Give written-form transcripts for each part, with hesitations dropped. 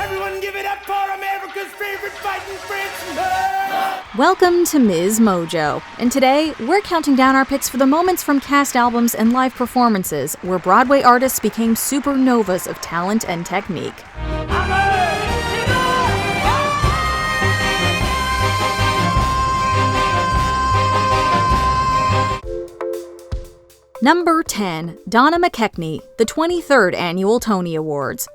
Everyone give it up for America's favorite fighting Frenchman! Welcome to MsMojo, and today we're counting down our picks for the moments from cast albums and live performances where Broadway artists became supernovas of talent and technique. Number 10, Donna Mae, the 23rd Annual Tony Awards.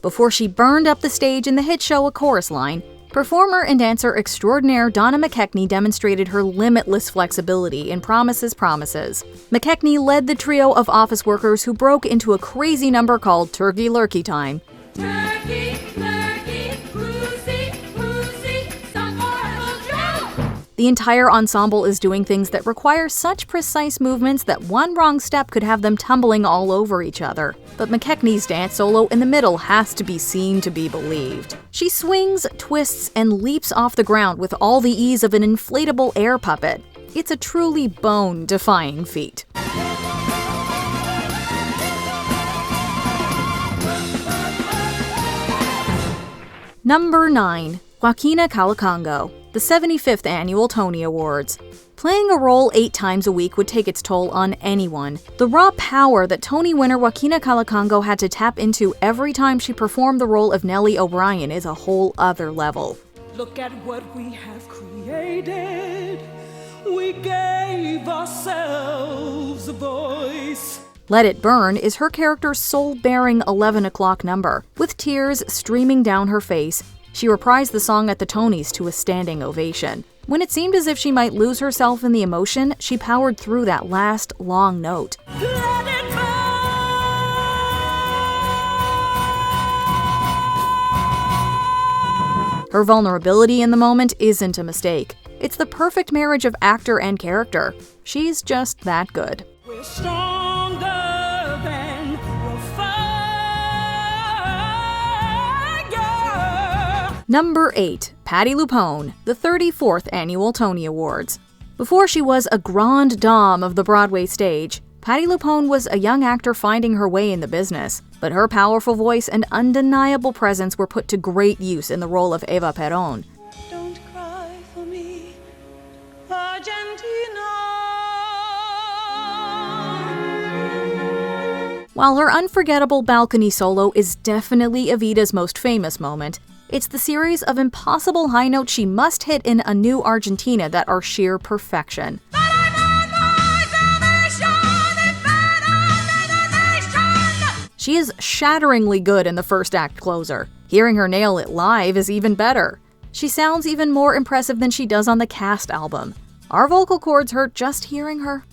Before she burned up the stage in the hit show A Chorus Line, performer and dancer extraordinaire Donna Mae demonstrated her limitless flexibility in Promises, Promises. Mae led the trio of office workers who broke into a crazy number called Turkey Lurkey Time. Turkey, lurkey, whoosie, some more Joe. The entire ensemble is doing things that require such precise movements that one wrong step could have them tumbling all over each other. But Mae dance solo in the middle has to be seen to be believed. She swings, twists, and leaps off the ground with all the ease of an inflatable air puppet. It's a truly bone-defying feat. Number 9. Joaquina Kalukango, the 75th Annual Tony Awards. Playing a role 8 times a week would take its toll on anyone. The raw power that Tony winner Joaquina Kalukango had to tap into every time she performed the role of Nellie O'Brien is a whole other level. Look at what we have created. We gave ourselves a voice. Let It Burn is her character's soul-bearing 11 o'clock number. With tears streaming down her face, she reprised the song at the Tonys to a standing ovation. When it seemed as if she might lose herself in the emotion, she powered through that last, long note. Let it burn. Her vulnerability in the moment isn't a mistake. It's the perfect marriage of actor and character. She's just that good. We're stronger than we'll fight. Number 8. Patti LuPone, the 34th Annual Tony Awards. Before she was a grande dame of the Broadway stage, Patti LuPone was a young actor finding her way in the business, but her powerful voice and undeniable presence were put to great use in the role of Eva Perón. Don't cry for me, Argentina. While her unforgettable balcony solo is definitely Evita's most famous moment, it's the series of impossible high notes she must hit in A New Argentina that are sheer perfection. She is shatteringly good in the first act closer. Hearing her nail it live is even better. She sounds even more impressive than she does on the cast album. Our vocal cords hurt just hearing her.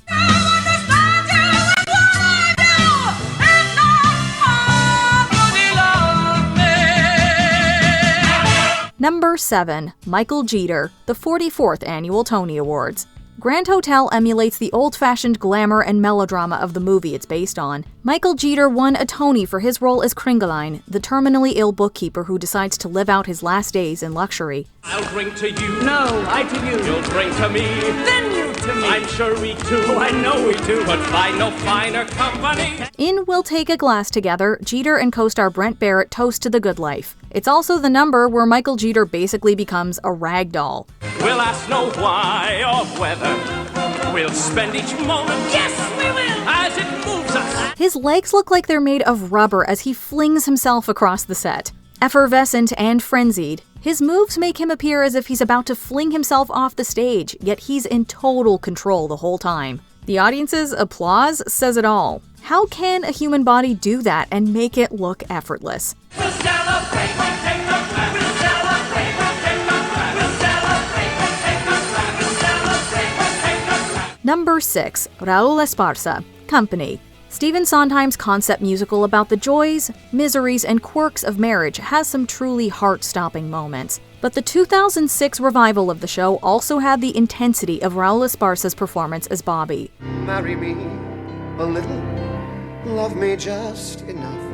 Number 7. Michael Jeter, the 44th Annual Tony Awards. Grand Hotel emulates the old-fashioned glamour and melodrama of the movie it's based on. Michael Jeter won a Tony for his role as Kringeline, the terminally ill bookkeeper who decides to live out his last days in luxury. I'll drink to you. No, I to you. You'll drink to me. Then you to me. I'm sure we do. Oh, I know we do. But find no finer company. In We'll Take a Glass Together, Jeter and co-star Brent Barrett toast to the good life. It's also the number where Michael Jeter basically becomes a rag doll. We'll ask no why or whether. We'll spend each moment, Yes, we will. as it moves us. His legs look like they're made of rubber as he flings himself across the set. Effervescent and frenzied, his moves make him appear as if he's about to fling himself off the stage, yet he's in total control the whole time. The audience's applause says it all. How can a human body do that and make it look effortless? We'll celebrate, we'll take a glass. We'll celebrate, we'll take a glass. We'll celebrate, we'll take a glass. We'll celebrate, we'll take a glass. Number 6. Raul Esparza, Company. Stephen Sondheim's concept musical about the joys, miseries, and quirks of marriage has some truly heart-stopping moments. But the 2006 revival of the show also had the intensity of Raul Esparza's performance as Bobby. Marry me a little, love me just enough,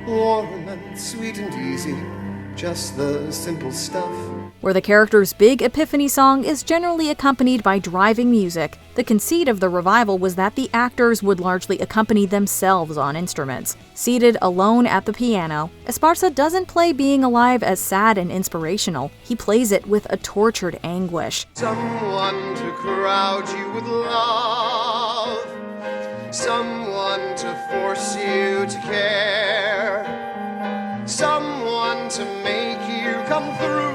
warm and sweet and easy, just the simple stuff. Where the character's big epiphany song is generally accompanied by driving music, the conceit of the revival was that the actors would largely accompany themselves on instruments. Seated alone at the piano, Espara doesn't play being alive as sad and inspirational, he plays it with a tortured anguish. Someone to crowd you with love, someone to force you to care, someone to make you come through,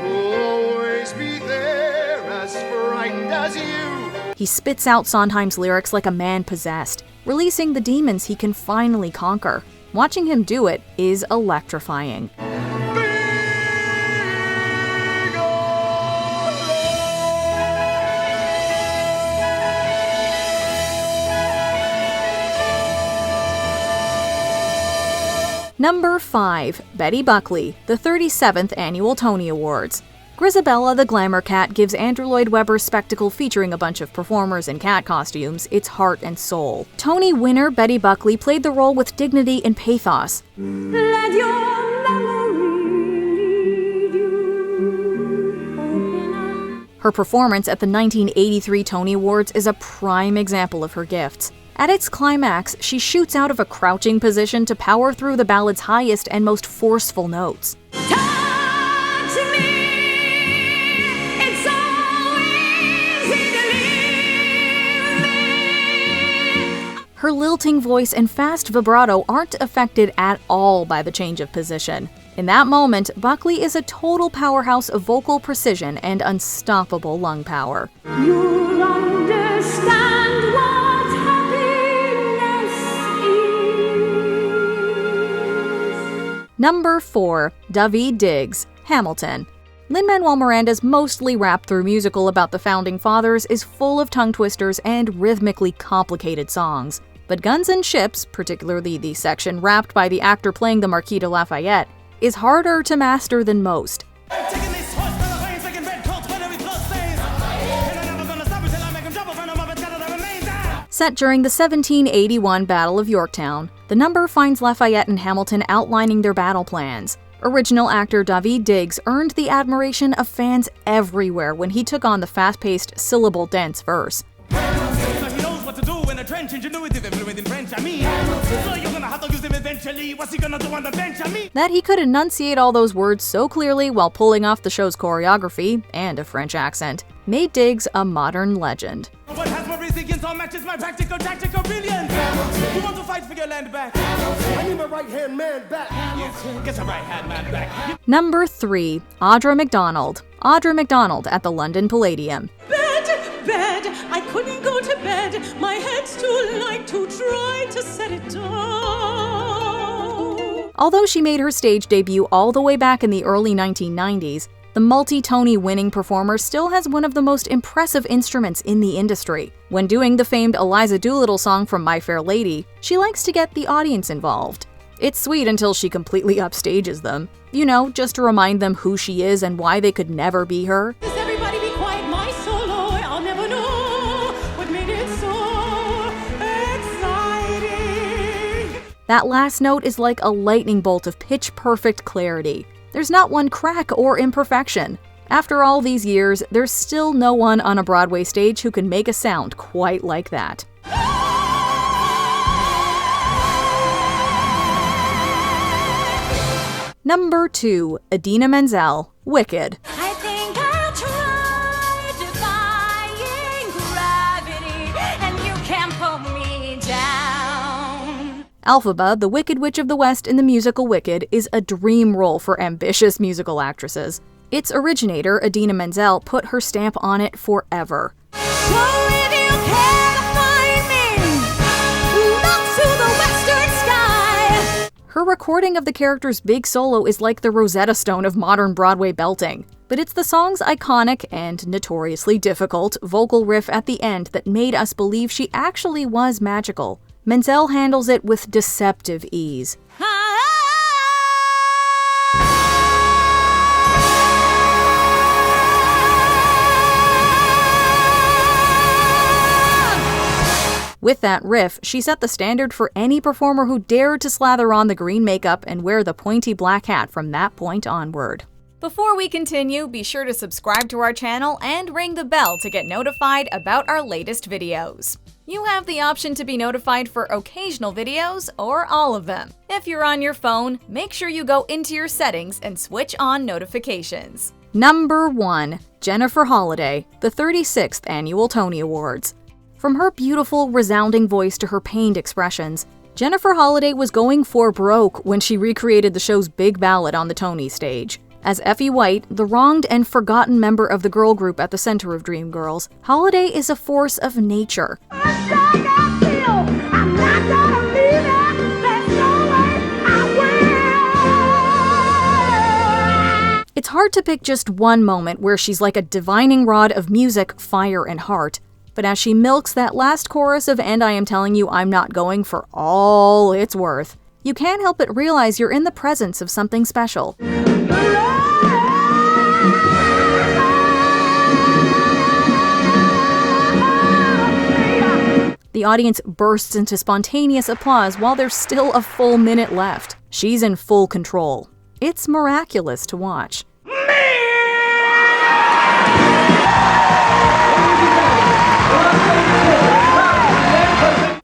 who'll always be there, as frightened as you. He spits out Sondheim's lyrics like a man possessed, releasing the demons he can finally conquer. Watching him do it is electrifying. Number 5. Betty Buckley, the 37th Annual Tony Awards. Grisabella the Glamour Cat gives Andrew Lloyd Webber's spectacle featuring a bunch of performers in cat costumes its heart and soul. Tony winner Betty Buckley played the role with dignity and pathos. Let your memory lead you. Open up. Her performance at the 1983 Tony Awards is a prime example of her gifts. At its climax, she shoots out of a crouching position to power through the ballad's highest and most forceful notes. Touch me. It's so easy to leave me. Her lilting voice and fast vibrato aren't affected at all by the change of position. In that moment, Buckley is a total powerhouse of vocal precision and unstoppable lung power. You'll understand what happiness is. Number 4. Davi Diggs, Hamilton. Lin-Manuel Miranda's mostly wrapped-through musical about the Founding Fathers is full of tongue twisters and rhythmically complicated songs. But Guns and Ships, particularly the section rapped by the actor playing the Marquis de Lafayette, is harder to master than most. Set during the 1781 Battle of Yorktown, the number finds Lafayette and Hamilton outlining their battle plans. Original actor Davi Diggs earned the admiration of fans everywhere when he took on the fast-paced, syllable-dense verse. He knows what to do in a trench, ingenuity fluent in French, I mean. So you're gonna have to use him eventually. What's he gonna do on the bench, I mean? That he could enunciate all those words so clearly while pulling off the show's choreography and a French accent made Diggs a modern legend. What has more resilience or matches my practical tactical brilliance? You want to fight for your land back? I need my right-hand man back. Get your right-hand man back. Number 3. Audre McDonald. Audre McDonald at the London Palladium. Bed, I couldn't go to bed. My head's too light to try to set it down. Although she made her stage debut all the way back in the early 1990s, the multi-Tony winning performer still has one of the most impressive instruments in the industry. When doing the famed Eliza Doolittle song from My Fair Lady, she likes to get the audience involved. It's sweet until she completely upstages them. You know, just to remind them who she is and why they could never be her. Does everybody be quiet? My solo, I'll never know what made it so exciting. That last note is like a lightning bolt of pitch-perfect clarity. There's not one crack or imperfection. After all these years, there's still no one on a Broadway stage who can make a sound quite like that. Number 2. Adena Manzel, Wicked. I think I'll try defying gravity, and you can't pull me down. Elphaba, the Wicked Witch of the West in the musical Wicked, is a dream role for ambitious musical actresses. Its originator, Adena Menzel, put her stamp on it forever. So if you can't find me, look to the western sky. Her recording of the character's big solo is like the Rosetta Stone of modern Broadway belting. But it's the song's iconic and notoriously difficult vocal riff at the end that made us believe she actually was magical. Menzel handles it with deceptive ease. With that riff, she set the standard for any performer who dared to slather on the green makeup and wear the pointy black hat from that point onward. Before we continue, be sure to subscribe to our channel and ring the bell to get notified about our latest videos. You have the option to be notified for occasional videos or all of them. If you're on your phone, make sure you go into your settings and switch on notifications. Number 1. Jennifer Holliday, the 36th Annual Tony Awards. From her beautiful, resounding voice to her pained expressions, Jennifer Holliday was going for broke when she recreated the show's big ballad on the Tony stage. As Effie White, the wronged and forgotten member of the girl group at the center of Dreamgirls, Holliday is a force of nature. It's hard to pick just one moment where she's like a divining rod of music, fire, and heart. But as she milks that last chorus of "And I Am Telling You I'm Not Going" for all it's worth, you can't help but realize you're in the presence of something special. The audience bursts into spontaneous applause while there's still a full minute left. She's in full control. It's miraculous to watch.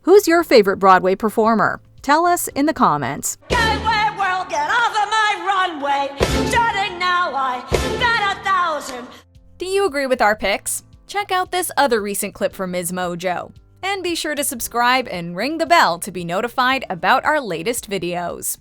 Who's your favorite Broadway performer? Tell us in the comments. Gateway world, get off of my runway. Starting now, I got 1,000. Do you agree with our picks? Check out this other recent clip from MsMojo. And be sure to subscribe and ring the bell to be notified about our latest videos.